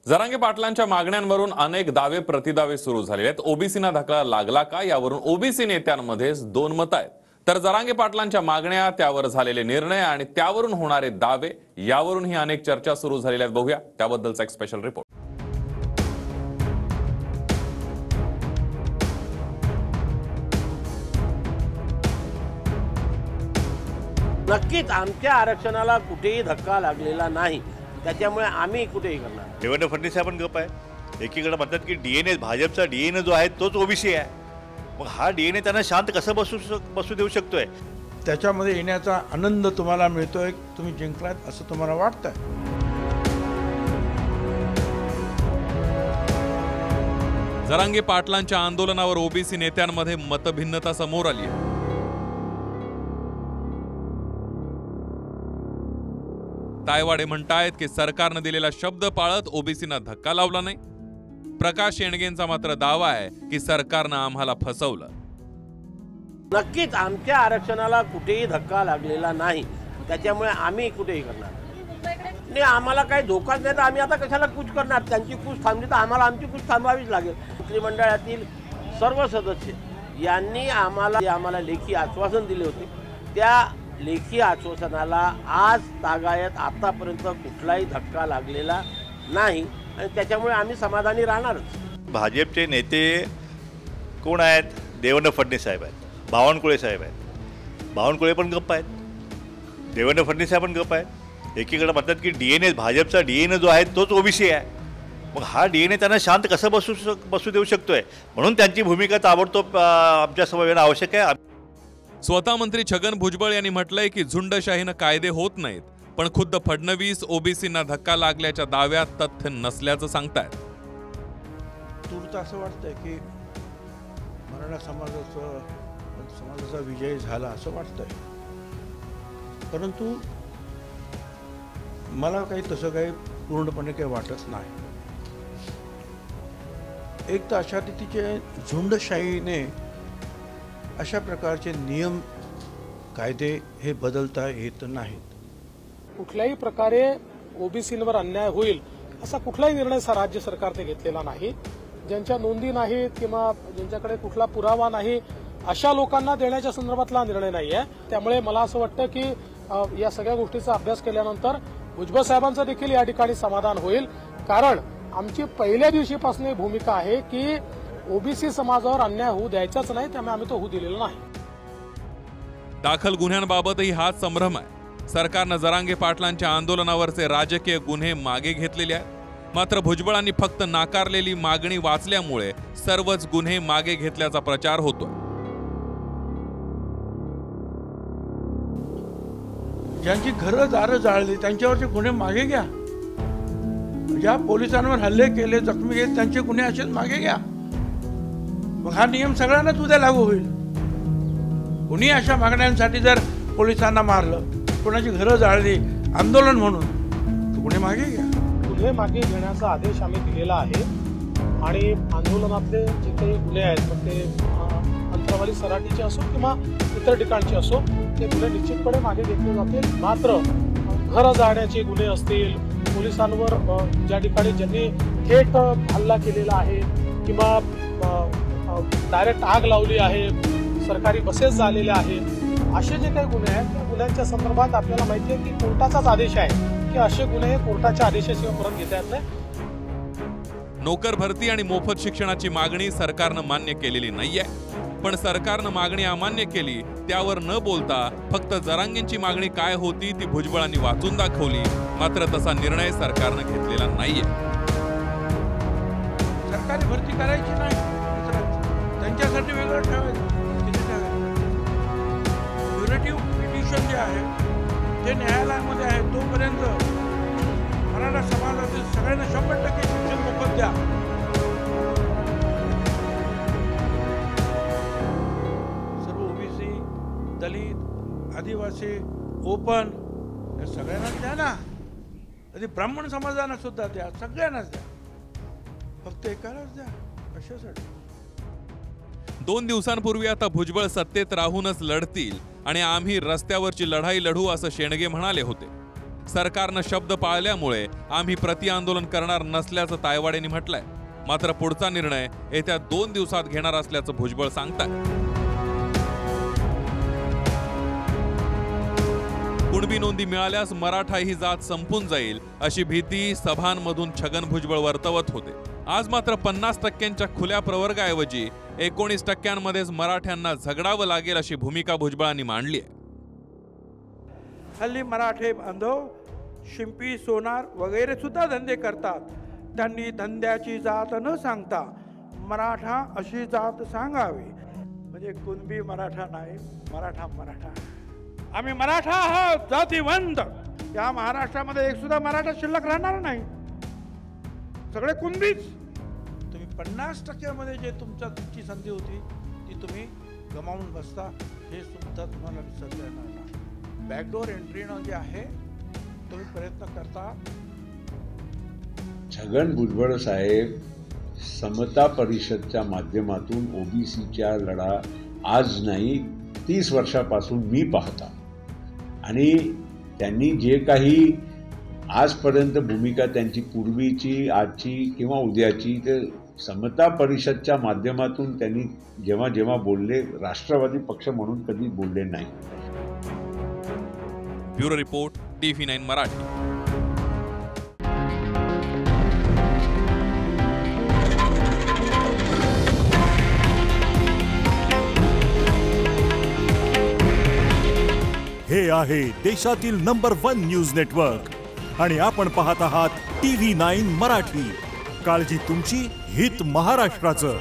जरांगे पाटलांच्या मागण्यांवरून अनेक दावे प्रतिदावे सुरू झालेले आहेत। ओबीसीना धक्का लागला का यावरून ओबीसी नेत्यांमध्ये दोन मत आहेत। तर जरांगे पाटलांच्या मागण्या, त्यावर झालेले निर्णय आणि त्यावरून होणारे दावे यावरूनही अनेक चर्चा सुरू झालेल्या आहेत। बघूया त्याबद्दलचा एक स्पेशल रिपोर्ट। नक्कीच आमच्या आरक्षणाला कुठेही धक्का लागलेला नाही, त्याच्यामुळे आम्ही कुठेही करणार। देवेंद्र फडणवीस पण गप आहे। एकीकडे म्हणतात की डीएनए, भाजपचा डीएनए जो आहे तोच ओबीसी आहे। मग हा डीएनए त्यांना शांत कसं बसू देऊ शकतोय? त्याच्यामध्ये येण्याचा आनंद तुम्हाला मिळतोय, तुम्ही जिंकलात असं तुम्हाला वाटतंय? जरांगे पाटलांच्या आंदोलनावर ओबीसी नेत्यांमध्ये मतभिन्नता समोर आली आहे। तायवाडे म्हणतायत की सरकारने दिलेला शब्द पाळत ओबीसीना धक्का लावला नाही। प्रकाश येणगेंचा मात्र दावा आहे की सरकारने आम्हाला फसवलं। नक्कीच आमच्या आरक्षणाला कुठेही धक्का लागलेला नाही, त्याच्यामुळे आम्ही कुठेही करणार नाही। आम्हाला काही धोकाच नाही तर आम्ही आता कशाला कूच करणार? त्यांची कूच थांबली तर आम्हाला आमची कूच थांबवावीच लागेल। मंत्रिमंडळातील सर्व सदस्य यांनी आम्हाला लेखी आश्वासन दिले होते, त्या लेखी आश्वासनाला आज तागायत आतापर्यंत कुठलाही धक्का लागलेला नाही आणि त्याच्यामुळे आम्ही समाधानी राहणारच। भाजपचे नेते कोण आहेत? देवेंद्र फडणवीस साहेब आहेत, बावनकुळे साहेब आहेत। बावनकुळे पण गप्प आहेत, देवेंद्र फडणवीस पण गप्प आहेत। एकीकडे म्हणतात की डीएनए, भाजपचा डीएनए जो आहे तोच ओबीसी आहे। मग हा डीएनए त्यांना शांत कसं बसू देऊ शकतोय? म्हणून त्यांची भूमिका ताबडतोब आमच्या समोर येणं आवश्यक आहे। स्वतः मंत्री छगन भुजबळ यांनी म्हटलंय की झुंडशाहीने कायदे होत नाहीत, पण खुद्द फडणवीस ओबीसीना धक्का लागल्याच्या दाव्यात तथ्य नसल्याचं सांगतायत। तूर्त असं वाटतंय की मराठा समाजाचा विजय झाला असं वाटतंय, परंतु मला काही तसं काही पूर्णपणे काही वाटत नाही। एक तर अशा रीतीचे झुंडशाहीने अशा प्रकारचे नियम कायदे हे बदलता येत नाहीत। कुठल्याही प्रकारे ओबीसींवर अन्याय होईल असा कुठलाही निर्णय राज्य सरकारने घेतलेला नाही। ज्यांच्या नोंदी नाहीत किंवा ज्यांच्याकडे कुठला पुरावा नाही अशा लोकांना देण्याच्या संदर्भातला निर्णय नाहीये। त्यामुळे मला असं वाटतं की या सगळ्या गोष्टीचा अभ्यास केल्यानंतर भुजबळ साहेबांचं देखील या ठिकाणी समाधान होईल, कारण आमची पहिल्या दिवशीपासून भूमिका आहे की ओबीसी समाजावर अन्याय होऊ द्यायचाच नाही, त्यामुळे आम्ही तो होऊ दिलेला नाही। दाखल गुन्ह्यांबाबतही हाच संभ्रम आहे। सरकारने जरांगे पाटलांच्या आंदोलनावरचे राजकीय गुन्हे मागे घेतलेले आहेत, मात्र भुजबळांनी फक्त नाकारलेली मागणी वाचल्यामुळे सर्वच गुन्हे मागे घेतल्याचा प्रचार होतोय। ज्यांची घरं दारं जाळली त्यांच्यावरचे गुन्हे मागे घ्या। ज्या पोलिसांवर हल्ले केले, जखमी केले, त्यांचे गुन्हे असेच मागे घ्या। मग हा नियम सगळ्यांनाच उद्या लागू होईल। कुणी अशा मागण्यांसाठी जर पोलिसांना मारलं, कोणाची घरं जाळली आंदोलन म्हणून, तर गुन्हे मागे घ्या। गुन्हे मागे घेण्याचा आदेश आम्ही दिलेला आहे आणि आंदोलनातले जे काही गुन्हे आहेत, मग ते अंतरावली सराटीचे असो किंवा इतर ठिकाणचे असो, ते गुन्हे निश्चितपणे मागे घेतले जातील। मात्र घरं जाळण्याचे गुन्हे असतील, पोलिसांवर ज्या ठिकाणी ज्यांनी थेट हल्ला केलेला आहे किंवा डायरेक्ट आग लावली आहे, सरकारी बसेस झालेल्या आहेत, असे जे काही गुन्हे आहेत त्या गुन्ह्यांच्या संदर्भात आपल्याला माहिती आहे की कोर्टाचाच आदेश आहे की असे गुन्हे हे कोर्टाच्या आदेशाशिवाय परत घेता येत नाही। नोकर भरती आणि मोफत शिक्षणाची मागणी सरकारनं मान्य केलेली नाहीये, पण सरकारनं मागणी अमान्य केली त्यावर न बोलता फक्त जरांगेंची मागणी काय होती ती भुजबळांनी वाचून दाखवली। मात्र तसा निर्णय सरकारनं घेतलेला नाहीये। सरकारी भरती करायची नाही, त्यांच्यासाठी वेगळं ठेवायचं। युनिटिव्ह पिटिशन जे आहे ते न्यायालयामध्ये आहे, तोपर्यंत मराठा समाजातील सगळ्यांना 100% शिक्षण मोफत द्या। सर्व ओबीसी, दलित, आदिवासी, ओपन या सगळ्यांनाच द्या ना। आधी ब्राह्मण समाजाला सुद्धा द्या, सगळ्यांनाच द्या, फक्त एकालाच द्या कशासाठी? 2 दिवसांपूर्वी आता भुजबळ सत्तेत राहूनच लढतील आणि आम्ही रस्त्यावरची लढाई लढू असं शेणगे म्हणाले होते। सरकारनं शब्द पाळल्यामुळे आम्ही प्रतिआंदोलन करणार नसल्याचं तायवाडेंनी म्हटलंय. मात्र पुढचा निर्णय येत्या 2 दिवसात घेणार असल्याचं भुजबळ सांगतायत. कुणबी नोंदी मिळाल्यास मराठा ही जात संपून जाईल अशी भीती सभांमधून छगन भुजबळ वर्तवत होते. आज मात्र 50% खुल्या प्रवर्गाऐवजी 19%मध्येच मराठ्यांना झगडावं लागेल अशी भूमिका भुजबळांनी मांडली आहे. हल्ली मराठे बांधव शिंपी सोनार वगैरे सुद्धा धंदे करतात. त्यांनी धंद्याची जात न सांगता मराठा अशी जात सांगावी. म्हणजे कुणबी मराठा नाही, मराठा मराठा. आम्ही मराठा आहोत, जातीवंत. या महाराष्ट्रामध्ये एक सुद्धा मराठा शिल्लक राहणार नाही, सगळे कुणबीच. तुम्ही 50%मध्ये जे तुमची संधी होती ती तुम्ही गमावून बसता, हे सुद्धा तुम्हाला विसरता येणार नाही. बॅकडोर एंट्रीनं जे आहे तुम्ही प्रयत्न करता. छगन भुजबळ साहेब समता परिषदच्या माध्यमातून ओबीसीच्या लढा आज नाही 30 वर्षापासून मी पाहता, आणि त्यांनी जे काही आजपर्यंत भूमिका त्यांची पूर्वीची, आजची किंवा उद्याची, ते समता परिषदच्या माध्यमातून त्यांनी जेव्हा जेव्हा बोलले, राष्ट्रवादी पक्ष म्हणून कधी बोलले नाही. Bureau report, TV9 Marathi. हे आहे देशातील नंबर 1 न्यूज नेटवर्क आणि आपण पाहत आहात TV9 मराठी. काळजी तुमची, हित महाराष्ट्राचं.